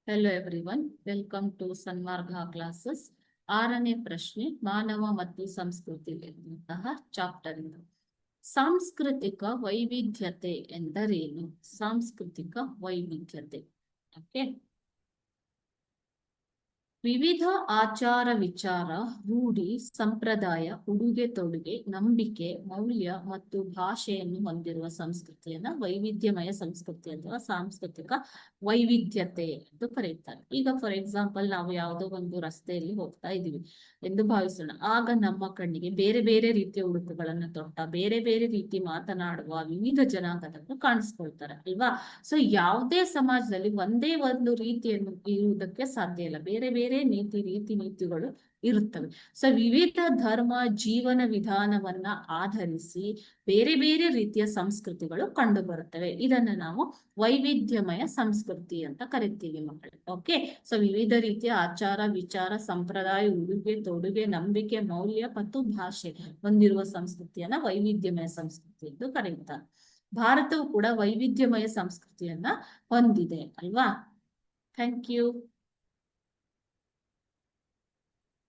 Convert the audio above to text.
Hello everyone, welcome to Sanmarga classes. 6ನೇ ಪ್ರಶ್ನೆ, ಮಾನವ ಮತ್ತು ಸಂಸ್ಕೃತಿ ಎನ್ನುವಂತಹ ಚಾಪ್ಟರ್ ಇದು. ಸಾಂಸ್ಕೃತಿಕ ವೈವಿಧ್ಯತೆ ಎಂದರೇನು? ಸಾಂಸ್ಕೃತಿಕ ವೈವಿಧ್ಯತೆ. ಓಕೆ, ವಿವಿಧ ಆಚಾರ ವಿಚಾರ, ರೂಢಿ, ಸಂಪ್ರದಾಯ, ಉಡುಗೆ ತೊಡುಗೆ, ನಂಬಿಕೆ, ಮೌಲ್ಯ ಮತ್ತು ಭಾಷೆಯನ್ನು ಹೊಂದಿರುವ ಸಂಸ್ಕೃತಿಯನ್ನ ವೈವಿಧ್ಯಮಯ ಸಂಸ್ಕೃತಿ ಅಥವಾ ಸಾಂಸ್ಕೃತಿಕ ವೈವಿಧ್ಯತೆ ಎಂದು ಕರೆಯುತ್ತಾರೆ. ಈಗ ಫಾರ್ ಎಕ್ಸಾಂಪಲ್, ನಾವು ಯಾವುದೋ ಒಂದು ರಸ್ತೆಯಲ್ಲಿ ಹೋಗ್ತಾ ಇದೀವಿ ಎಂದು ಭಾವಿಸೋಣ. ಆಗ ನಮ್ಮ ಕಣ್ಣಿಗೆ ಬೇರೆ ಬೇರೆ ರೀತಿಯ ಉಡುಪುಗಳನ್ನು ತೊಟ್ಟ, ಬೇರೆ ಬೇರೆ ರೀತಿ ಮಾತನಾಡುವ ವಿವಿಧ ಜನಾಂಗದವರು ಕಾಣಿಸ್ಕೊಳ್ತಾರೆ ಅಲ್ವಾ. ಸೊ ಯಾವುದೇ ಸಮಾಜದಲ್ಲಿ ಒಂದೇ ಒಂದು ರೀತಿಯನ್ನು ಇರುವುದಕ್ಕೆ ಸಾಧ್ಯ ಇಲ್ಲ, ಬೇರೆ ಬೇರೆ ನೀತಿಗಳು ಇರುತ್ತವೆ. ಸೊ ವಿವಿಧ ಧರ್ಮ ಜೀವನ ವಿಧಾನವನ್ನ ಆಧರಿಸಿ ಬೇರೆ ಬೇರೆ ರೀತಿಯ ಸಂಸ್ಕೃತಿಗಳು ಕಂಡು ಬರುತ್ತವೆ. ಇದನ್ನ ನಾವು ವೈವಿಧ್ಯಮಯ ಸಂಸ್ಕೃತಿ ಅಂತ ಕರಿತೀವಿ ಮಕ್ಕಳು. ಓಕೆ, ಸೊ ವಿವಿಧ ರೀತಿಯ ಆಚಾರ ವಿಚಾರ, ಸಂಪ್ರದಾಯ, ಉಡುಗೆ ತೊಡುಗೆ, ನಂಬಿಕೆ, ಮೌಲ್ಯ ಮತ್ತು ಭಾಷೆ ಹೊಂದಿರುವ ಸಂಸ್ಕೃತಿಯನ್ನ ವೈವಿಧ್ಯಮಯ ಸಂಸ್ಕೃತಿ ಎಂದು ಕರೆಯುತ್ತಾರೆ. ಭಾರತವು ಕೂಡ ವೈವಿಧ್ಯಮಯ ಸಂಸ್ಕೃತಿಯನ್ನ ಹೊಂದಿದೆ ಅಲ್ವಾ. Thank you.